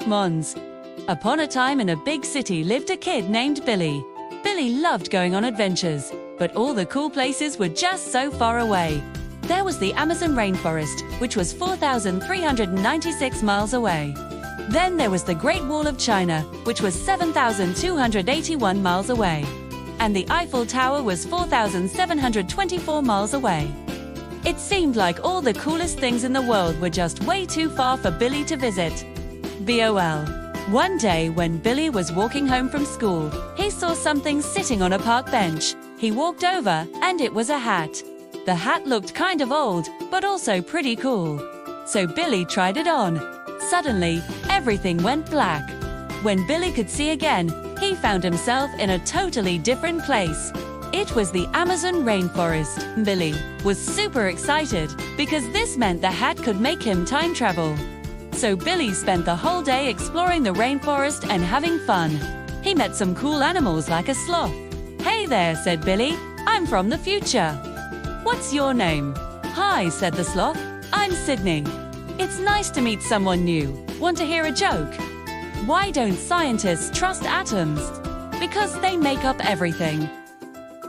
Mons. Upon a time in a big city lived a kid named Billy. Billy loved going on adventures, but all the cool places were just so far away. There was the Amazon rainforest, which was 4,396 miles away. Then there was the Great Wall of China, which was 7,281 miles away. And the Eiffel Tower was 4,724 miles away. It seemed like all the coolest things in the world were just way too far for Billy to visit. BOL. One day when Billy was walking home from school, he saw something sitting on a park bench. He walked over, and it was a hat. The hat looked kind of old, but also pretty cool. So Billy tried it on. Suddenly, everything went black. When Billy could see again, he found himself in a totally different place. It was the Amazon rainforest. Billy was super excited because this meant the hat could make him time travel. So Billy spent the whole day exploring the rainforest and having fun. He met some cool animals like a sloth. "Hey there," said Billy. "I'm from the future." "What's your name?" "Hi," said the sloth. "I'm Sydney." "It's nice to meet someone new. Want to hear a joke?" "Why don't scientists trust atoms?" "Because they make up everything."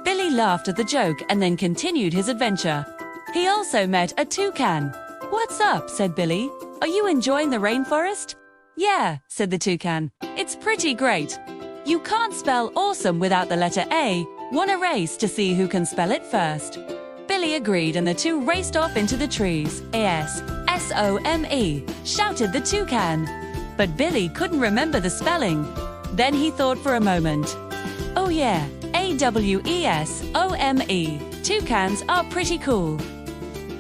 Billy laughed at the joke and then continued his adventure. He also met a toucan. "What's up?" said Billy. "Are you enjoying the rainforest?" "Yeah," said the toucan. "It's pretty great." "You can't spell awesome without the letter A. Wanna race to see who can spell it first?" Billy agreed and the two raced off into the trees. "A-S-S-O-M-E," shouted the toucan. But Billy couldn't remember the spelling. Then he thought for a moment. "Oh yeah, A-W-E-S-O-M-E. Toucans are pretty cool."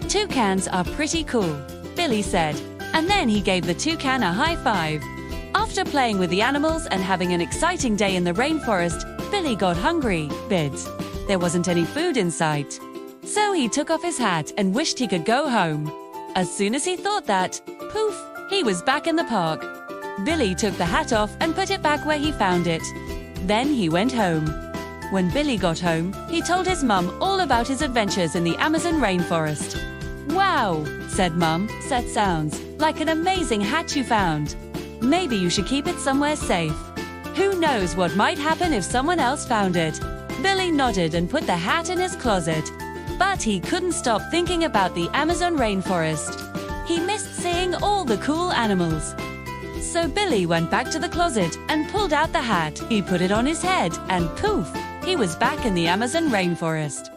"Toucans are pretty cool," Billy said. And then he gave the toucan a high five. After playing with the animals and having an exciting day in the rainforest, Billy got hungry, but there wasn't any food in sight. So he took off his hat and wished he could go home. As soon as he thought that, poof, he was back in the park. Billy took the hat off and put it back where he found it. Then he went home. When Billy got home, he told his mum all about his adventures in the Amazon rainforest. "Wow," said Mum, "that sounds like an amazing hat you found. Maybe you should keep it somewhere safe. Who knows what might happen if someone else found it?" Billy nodded and put the hat in his closet. But he couldn't stop thinking about the Amazon rainforest. He missed seeing all the cool animals. So Billy went back to the closet and pulled out the hat. He put it on his head and poof, he was back in the Amazon rainforest.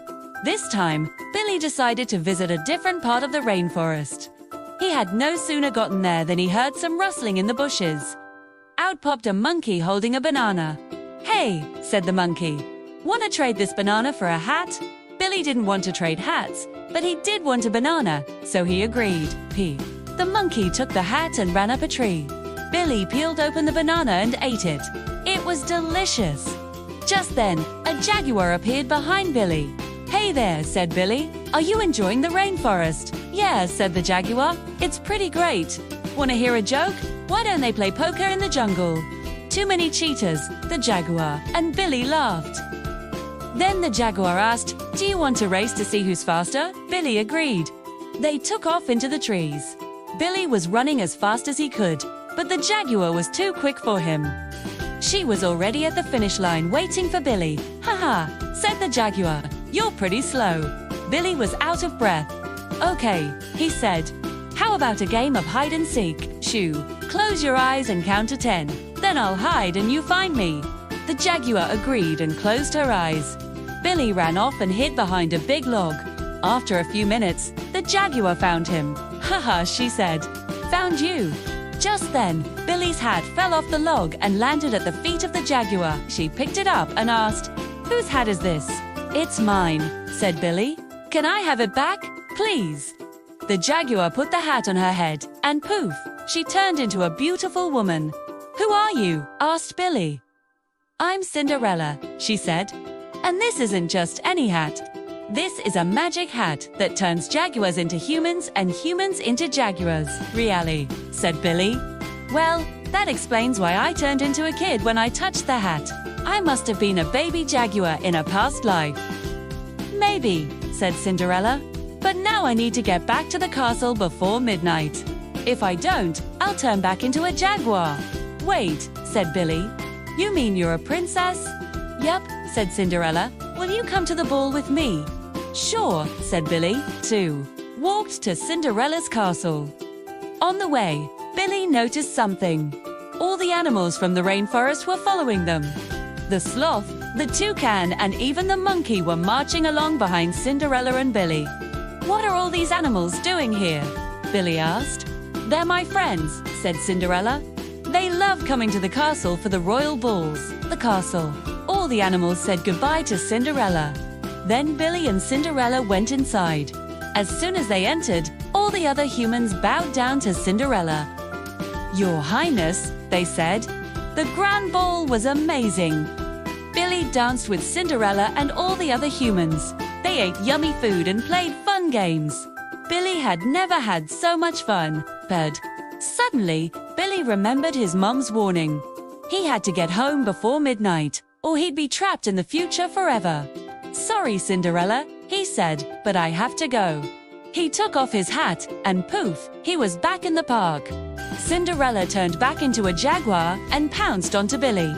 This time, Billy decided to visit a different part of the rainforest. He had no sooner gotten there than he heard some rustling in the bushes. Out popped a monkey holding a banana. "Hey," said the monkey, "wanna trade this banana for a hat?" Billy didn't want to trade hats, but he did want a banana, so he agreed. The monkey took the hat and ran up a tree. Billy peeled open the banana and ate it. It was delicious. Just then, a jaguar appeared behind Billy. "Hey there," said Billy. "Are you enjoying the rainforest?" "Yeah," said the jaguar. "It's pretty great." "Wanna hear a joke? Why don't they play poker in the jungle?" "Too many cheaters," the jaguar, and Billy laughed. Then the jaguar asked, "Do you want to race to see who's faster?" Billy agreed. They took off into the trees. Billy was running as fast as he could, but the jaguar was too quick for him. She was already at the finish line waiting for Billy. "Haha," said the jaguar, "you're pretty slow." Billy was out of breath. "Okay," he said. "How about a game of hide and seek? Shoo, close your eyes and count to 10. Then I'll hide and you find me." The jaguar agreed and closed her eyes. Billy ran off and hid behind a big log. After a few minutes, the jaguar found him. "Haha," she said. "Found you." Just then, Billy's hat fell off the log and landed at the feet of the jaguar. She picked it up and asked, "Whose hat is this?" "It's mine," said Billy. "Can I have it back, please?" The jaguar put the hat on her head, and poof, she turned into a beautiful woman. "Who are you?" asked Billy. "I'm Cinderella," she said. "And this isn't just any hat. This is a magic hat that turns jaguars into humans and humans into jaguars." "Really?" said Billy. "Well, that explains why I turned into a kid when I touched the hat. I must have been a baby jaguar in a past life." "Maybe," said Cinderella. "But now I need to get back to the castle before midnight. If I don't, I'll turn back into a jaguar." "Wait," said Billy. "You mean you're a princess?" "Yep," said Cinderella. "Will you come to the ball with me?" "Sure," said Billy. 2. Walked to Cinderella's castle. On the way, Billy noticed something. All the animals from the rainforest were following them. The sloth, the toucan, and even the monkey were marching along behind Cinderella and Billy. "What are all these animals doing here?" Billy asked. "They're my friends," said Cinderella. "They love coming to the castle for the royal balls." The castle. All the animals said goodbye to Cinderella. Then Billy and Cinderella went inside. As soon as they entered, all the other humans bowed down to Cinderella. "Your Highness," they said, "the grand ball was amazing." Billy danced with Cinderella and all the other humans. They ate yummy food and played fun games. Billy had never had so much fun, but suddenly, Billy remembered his mom's warning. He had to get home before midnight, or he'd be trapped in the future forever. "Sorry, Cinderella," he said, "but I have to go." He took off his hat, and poof, he was back in the park. Cinderella turned back into a jaguar and pounced onto Billy.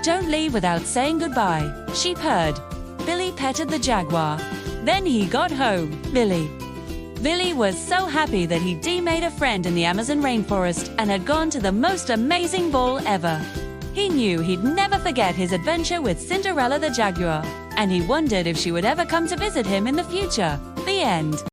"Don't leave without saying goodbye," she purred. Billy petted the jaguar. Then he got home. Billy was so happy that he'd made a friend in the Amazon rainforest and had gone to the most amazing ball ever. He knew he'd never forget his adventure with Cinderella the jaguar, and he wondered if she would ever come to visit him in the future. The end.